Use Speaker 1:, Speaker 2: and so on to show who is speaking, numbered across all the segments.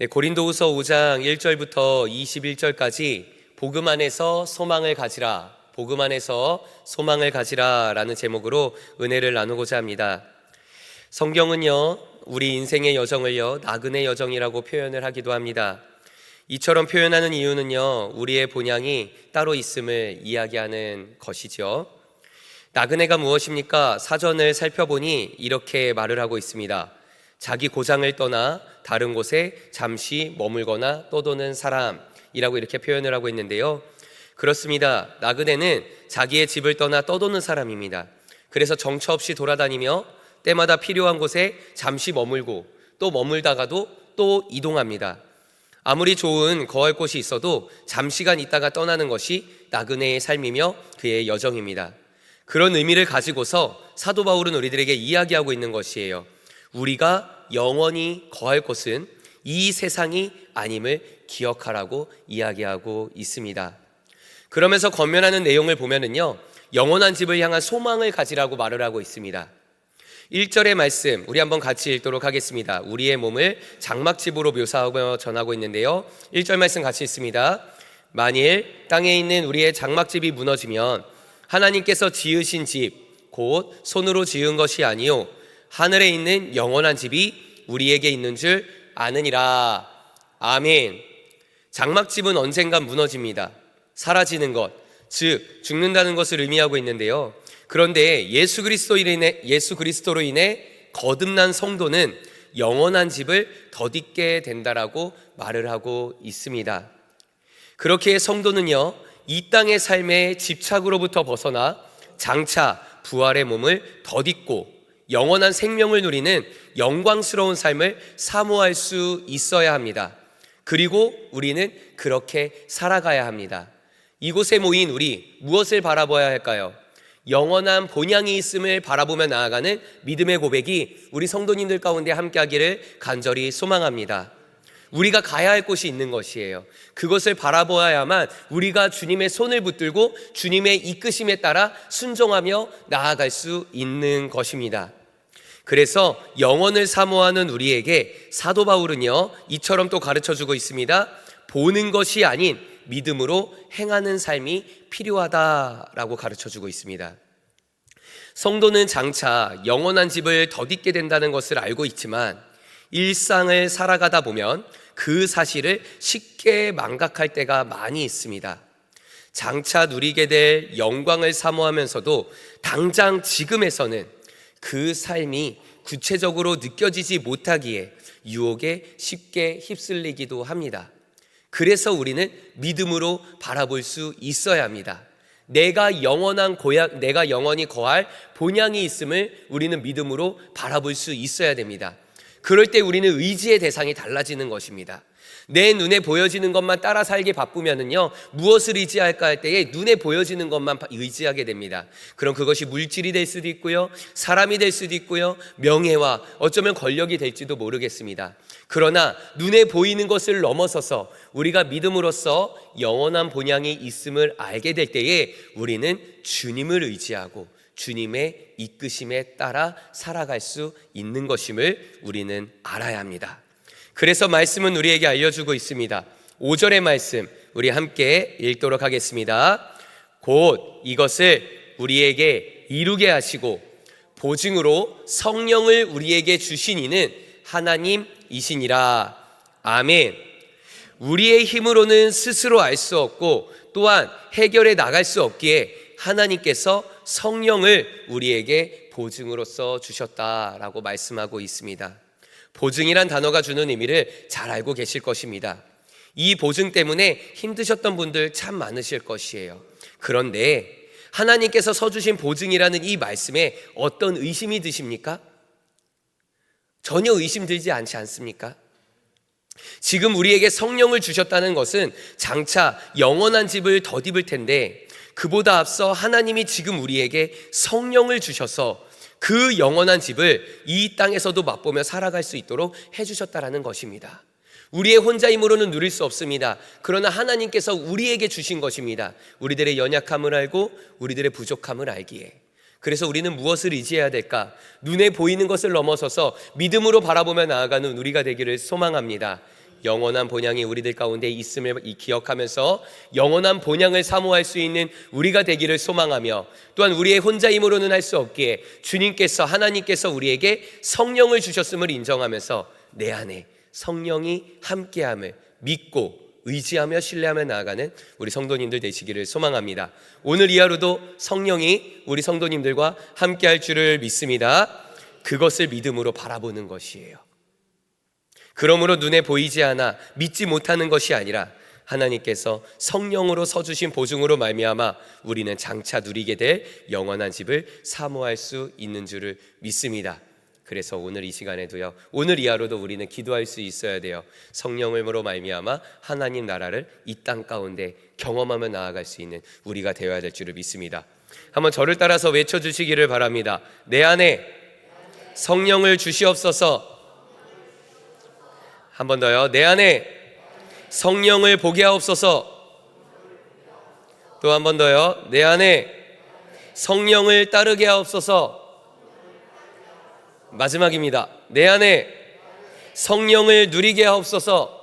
Speaker 1: 네, 고린도후서 5장 1절부터 21절까지 복음 안에서 소망을 가지라, 복음 안에서 소망을 가지라 라는 제목으로 은혜를 나누고자 합니다. 성경은요, 우리 인생의 여정을요, 나그네 여정이라고 표현을 하기도 합니다. 이처럼 표현하는 이유는요, 우리의 본향이 따로 있음을 이야기하는 것이죠. 나그네가 무엇입니까? 사전을 살펴보니 이렇게 말을 하고 있습니다. 자기 고장을 떠나 다른 곳에 잠시 머물거나 떠도는 사람이라고 이렇게 표현을 하고 있는데요, 그렇습니다. 나그네는 자기의 집을 떠나 떠도는 사람입니다. 그래서 정처 없이 돌아다니며 때마다 필요한 곳에 잠시 머물고 또 머물다가도 또 이동합니다. 아무리 좋은 거할 곳이 있어도 잠시간 있다가 떠나는 것이 나그네의 삶이며 그의 여정입니다. 그런 의미를 가지고서 사도 바울은 우리들에게 이야기하고 있는 것이에요. 우리가 영원히 거할 곳은 이 세상이 아님을 기억하라고 이야기하고 있습니다. 그러면서 권면하는 내용을 보면은요, 영원한 집을 향한 소망을 가지라고 말을 하고 있습니다. 1절의 말씀 우리 한번 같이 읽도록 하겠습니다. 우리의 몸을 장막집으로 묘사하며 전하고 있는데요, 1절 말씀 같이 읽습니다. 만일 땅에 있는 우리의 장막집이 무너지면 하나님께서 지으신 집 곧 손으로 지은 것이 아니요 하늘에 있는 영원한 집이 우리에게 있는 줄 아느니라. 아멘. 장막집은 언젠간 무너집니다. 사라지는 것, 즉 죽는다는 것을 의미하고 있는데요, 그런데 예수 그리스도로 인해 거듭난 성도는 영원한 집을 덧입게 된다라고 말을 하고 있습니다. 그렇게 성도는요, 이 땅의 삶의 집착으로부터 벗어나 장차 부활의 몸을 덧입고 영원한 생명을 누리는 영광스러운 삶을 사모할 수 있어야 합니다. 그리고 우리는 그렇게 살아가야 합니다. 이곳에 모인 우리 무엇을 바라봐야 할까요? 영원한 본향이 있음을 바라보며 나아가는 믿음의 고백이 우리 성도님들 가운데 함께하기를 간절히 소망합니다. 우리가 가야 할 곳이 있는 것이에요. 그것을 바라보아야만 우리가 주님의 손을 붙들고 주님의 이끄심에 따라 순종하며 나아갈 수 있는 것입니다. 그래서 영원을 사모하는 우리에게 사도 바울은요, 이처럼 또 가르쳐주고 있습니다. 보는 것이 아닌 믿음으로 행하는 삶이 필요하다라고 가르쳐주고 있습니다. 성도는 장차 영원한 집을 덧입게 된다는 것을 알고 있지만 일상을 살아가다 보면 그 사실을 쉽게 망각할 때가 많이 있습니다. 장차 누리게 될 영광을 사모하면서도 당장 지금에서는 그 삶이 구체적으로 느껴지지 못하기에 유혹에 쉽게 휩쓸리기도 합니다. 그래서 우리는 믿음으로 바라볼 수 있어야 합니다. 내가 영원히 거할 본향이 있음을 우리는 믿음으로 바라볼 수 있어야 됩니다. 그럴 때 우리는 의지의 대상이 달라지는 것입니다. 내 눈에 보여지는 것만 따라 살기 바쁘면은요, 무엇을 의지할까 할 때에 눈에 보여지는 것만 의지하게 됩니다. 그럼 그것이 물질이 될 수도 있고요, 사람이 될 수도 있고요, 명예와 어쩌면 권력이 될지도 모르겠습니다. 그러나 눈에 보이는 것을 넘어서서 우리가 믿음으로써 영원한 본향이 있음을 알게 될 때에 우리는 주님을 의지하고 주님의 이끄심에 따라 살아갈 수 있는 것임을 우리는 알아야 합니다. 그래서 말씀은 우리에게 알려주고 있습니다. 5절의 말씀 우리 함께 읽도록 하겠습니다. 곧 이것을 우리에게 이루게 하시고 보증으로 성령을 우리에게 주신 이는 하나님이시니라. 아멘. 우리의 힘으로는 스스로 알 수 없고 또한 해결해 나갈 수 없기에 하나님께서 성령을 우리에게 보증으로써 주셨다라고 말씀하고 있습니다. 보증이란 단어가 주는 의미를 잘 알고 계실 것입니다. 이 보증 때문에 힘드셨던 분들 참 많으실 것이에요. 그런데 하나님께서 서주신 보증이라는 이 말씀에 어떤 의심이 드십니까? 전혀 의심 들지 않지 않습니까? 지금 우리에게 성령을 주셨다는 것은 장차 영원한 집을 덧입을 텐데, 그보다 앞서 하나님이 지금 우리에게 성령을 주셔서 그 영원한 집을 이 땅에서도 맛보며 살아갈 수 있도록 해주셨다라는 것입니다. 우리의 혼자 힘으로는 누릴 수 없습니다. 그러나 하나님께서 우리에게 주신 것입니다. 우리들의 연약함을 알고 우리들의 부족함을 알기에. 그래서 우리는 무엇을 의지해야 될까? 눈에 보이는 것을 넘어서서 믿음으로 바라보며 나아가는 우리가 되기를 소망합니다. 영원한 본향이 우리들 가운데 있음을 기억하면서 영원한 본향을 사모할 수 있는 우리가 되기를 소망하며, 또한 우리의 혼자 힘으로는 할 수 없기에 주님께서, 하나님께서 우리에게 성령을 주셨음을 인정하면서 내 안에 성령이 함께함을 믿고 의지하며 신뢰하며 나아가는 우리 성도님들 되시기를 소망합니다. 오늘 이 하루도 성령이 우리 성도님들과 함께할 줄을 믿습니다. 그것을 믿음으로 바라보는 것이에요. 그러므로 눈에 보이지 않아 믿지 못하는 것이 아니라 하나님께서 성령으로 서주신 보증으로 말미암아 우리는 장차 누리게 될 영원한 집을 사모할 수 있는 줄을 믿습니다. 그래서 오늘 이 시간에도요, 오늘 이 하루도 우리는 기도할 수 있어야 돼요. 성령으로 말미암아 하나님 나라를 이 땅 가운데 경험하며 나아갈 수 있는 우리가 되어야 될 줄을 믿습니다. 한번 저를 따라서 외쳐주시기를 바랍니다. 내 안에 성령을 주시옵소서. 한 번 더요. 내 안에 성령을 보게 하옵소서. 또 한 번 더요. 내 안에 성령을 따르게 하옵소서. 마지막입니다. 내 안에 성령을 누리게 하옵소서.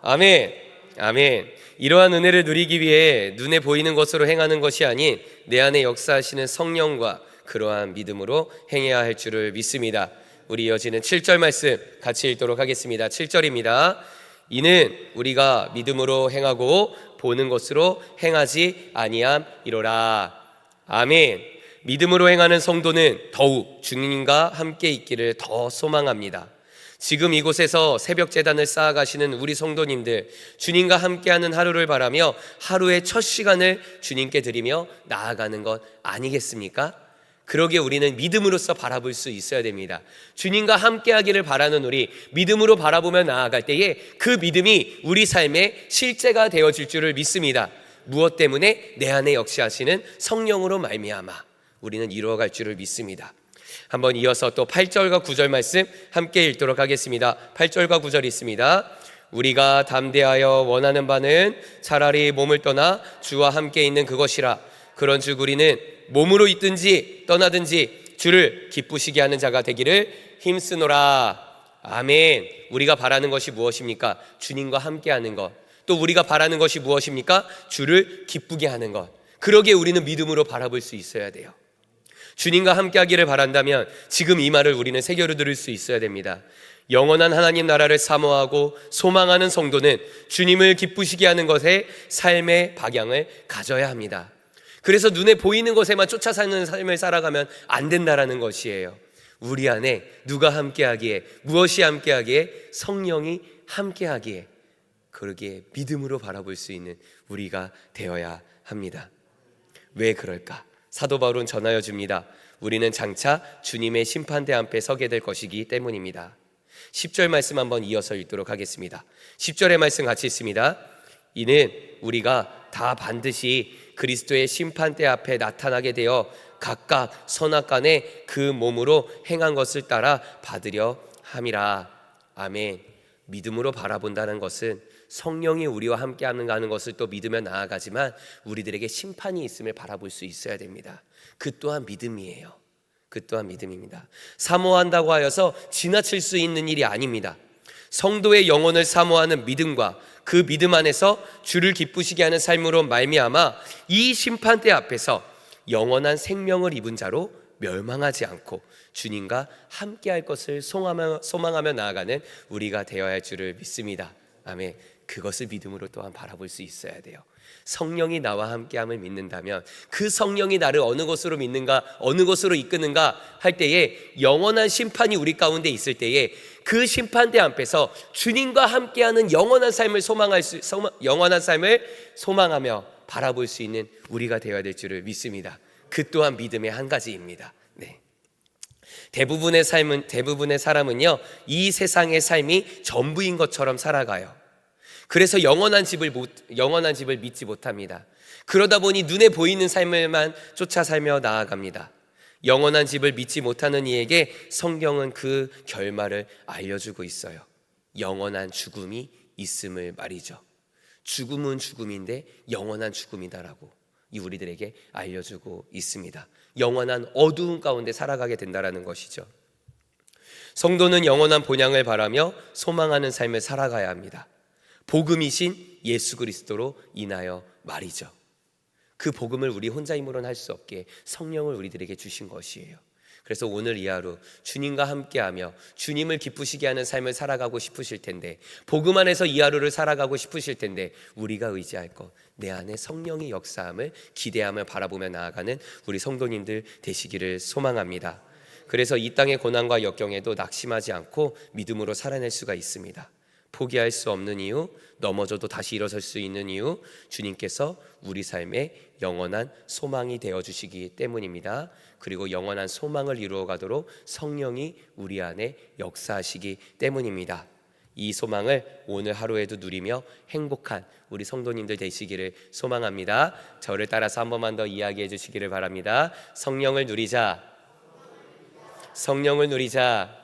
Speaker 1: 아멘. 아멘. 이러한 은혜를 누리기 위해 눈에 보이는 것으로 행하는 것이 아닌 내 안에 역사하시는 성령과 그러한 믿음으로 행해야 할 줄을 믿습니다. 우리 이어지는 7절 말씀 같이 읽도록 하겠습니다. 7절입니다. 이는 우리가 믿음으로 행하고 보는 것으로 행하지 아니함이로라. 아멘. 믿음으로 행하는 성도는 더욱 주님과 함께 있기를 더 소망합니다. 지금 이곳에서 새벽 제단을 쌓아가시는 우리 성도님들, 주님과 함께하는 하루를 바라며 하루의 첫 시간을 주님께 드리며 나아가는 것 아니겠습니까? 그러기에 우리는 믿음으로써 바라볼 수 있어야 됩니다. 주님과 함께하기를 바라는 우리, 믿음으로 바라보며 나아갈 때에 그 믿음이 우리 삶의 실제가 되어질 줄을 믿습니다. 무엇 때문에? 내 안에 역시하시는 성령으로 말미암아 우리는 이루어갈 줄을 믿습니다. 한번 이어서 또 8절과 9절 말씀 함께 읽도록 하겠습니다. 8절과 9절 있습니다. 우리가 담대하여 원하는 바는 차라리 몸을 떠나 주와 함께 있는 그것이라. 그런즉 우리는 몸으로 있든지 떠나든지 주를 기쁘시게 하는 자가 되기를 힘쓰노라. 아멘. 우리가 바라는 것이 무엇입니까? 주님과 함께하는 것. 또 우리가 바라는 것이 무엇입니까? 주를 기쁘게 하는 것. 그러기에 우리는 믿음으로 바라볼 수 있어야 돼요. 주님과 함께하기를 바란다면 지금 이 말을 우리는 새겨려 들을 수 있어야 됩니다. 영원한 하나님 나라를 사모하고 소망하는 성도는 주님을 기쁘시게 하는 것에 삶의 방향을 가져야 합니다. 그래서 눈에 보이는 것에만 쫓아 사는 삶을 살아가면 안 된다라는 것이에요. 우리 안에 누가 함께하기에, 무엇이 함께하기에? 성령이 함께하기에, 그러기에 믿음으로 바라볼 수 있는 우리가 되어야 합니다. 왜 그럴까? 사도 바울은 전하여 줍니다. 우리는 장차 주님의 심판대 앞에 서게 될 것이기 때문입니다. 10절 말씀 한번 이어서 읽도록 하겠습니다. 10절의 말씀 같이 있습니다. 이는 우리가 다 반드시 그리스도의 심판대 앞에 나타나게 되어 각각 선악간에 그 몸으로 행한 것을 따라 받으려 함이라. 아멘. 믿음으로 바라본다는 것은 성령이 우리와 함께하는 것을 또 믿으며 나아가지만 우리들에게 심판이 있음을 바라볼 수 있어야 됩니다. 그 또한 믿음이에요. 그 또한 믿음입니다. 사모한다고 하여서 지나칠 수 있는 일이 아닙니다. 성도의 영혼을 사모하는 믿음과 그 믿음 안에서 주를 기쁘시게 하는 삶으로 말미암아 이 심판대 앞에서 영원한 생명을 입은 자로 멸망하지 않고 주님과 함께할 것을 소망하며 나아가는 우리가 되어야 할 줄을 믿습니다. 아멘. 그것을 믿음으로 또한 바라볼 수 있어야 돼요. 성령이 나와 함께함을 믿는다면 그 성령이 나를 어느 곳으로 믿는가, 어느 곳으로 이끄는가 할 때에 영원한 심판이 우리 가운데 있을 때에 그 심판대 앞에서 주님과 함께하는 영원한 삶을 소망하며 바라볼 수 있는 우리가 되어야 될 줄을 믿습니다. 그 또한 믿음의 한 가지입니다. 네. 대부분의 사람은요, 이 세상의 삶이 전부인 것처럼 살아가요. 그래서 영원한 집을 믿지 못합니다. 그러다 보니 눈에 보이는 삶을만 쫓아 살며 나아갑니다. 영원한 집을 믿지 못하는 이에게 성경은 그 결말을 알려주고 있어요. 영원한 죽음이 있음을 말이죠. 죽음은 죽음인데 영원한 죽음이다라고 우리들에게 알려주고 있습니다. 영원한 어두운 가운데 살아가게 된다라는 것이죠. 성도는 영원한 본향을 바라며 소망하는 삶을 살아가야 합니다. 복음이신 예수 그리스도로 인하여 말이죠. 그 복음을 우리 혼자 힘으로는 할 수 없게 성령을 우리들에게 주신 것이에요. 그래서 오늘 이 하루 주님과 함께하며 주님을 기쁘시게 하는 삶을 살아가고 싶으실 텐데, 복음 안에서 이 하루를 살아가고 싶으실 텐데, 우리가 의지할 것, 내 안에 성령의 역사함을 기대하며 바라보며 나아가는 우리 성도님들 되시기를 소망합니다. 그래서 이 땅의 고난과 역경에도 낙심하지 않고 믿음으로 살아낼 수가 있습니다. 포기할 수 없는 이유, 넘어져도 다시 일어설 수 있는 이유, 주님께서 우리 삶에 영원한 소망이 되어주시기 때문입니다. 그리고 영원한 소망을 이루어가도록 성령이 우리 안에 역사하시기 때문입니다. 이 소망을 오늘 하루에도 누리며 행복한 우리 성도님들 되시기를 소망합니다. 저를 따라서 한 번만 더 이야기해 주시기를 바랍니다. 성령을 누리자. 성령을 누리자.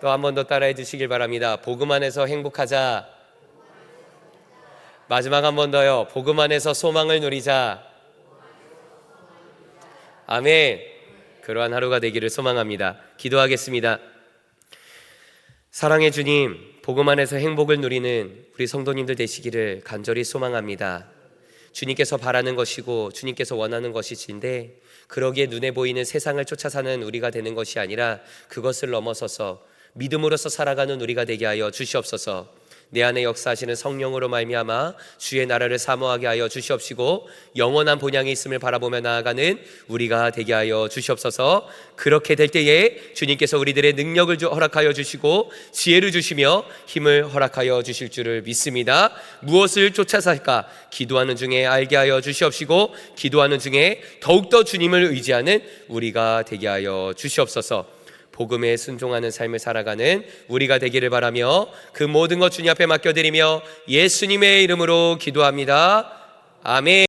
Speaker 1: 또 한 번 더 따라해 주시길 바랍니다. 복음 안에서 행복하자. 마지막 한 번 더요. 복음 안에서 소망을 누리자. 아멘. 그러한 하루가 되기를 소망합니다. 기도하겠습니다. 사랑의 주님, 복음 안에서 행복을 누리는 우리 성도님들 되시기를 간절히 소망합니다. 주님께서 바라는 것이고 주님께서 원하는 것이신데, 그러기에 눈에 보이는 세상을 쫓아 사는 우리가 되는 것이 아니라 그것을 넘어서서 믿음으로서 살아가는 우리가 되게 하여 주시옵소서. 내 안에 역사하시는 성령으로 말미암아 주의 나라를 사모하게 하여 주시옵시고, 영원한 본향이 있음을 바라보며 나아가는 우리가 되게 하여 주시옵소서. 그렇게 될 때에 주님께서 우리들의 능력을 허락하여 주시고 지혜를 주시며 힘을 허락하여 주실 줄을 믿습니다. 무엇을 쫓아 살까 기도하는 중에 알게 하여 주시옵시고, 기도하는 중에 더욱더 주님을 의지하는 우리가 되게 하여 주시옵소서. 복음에 순종하는 삶을 살아가는 우리가 되기를 바라며 그 모든 것 주님 앞에 맡겨드리며 예수님의 이름으로 기도합니다. 아멘.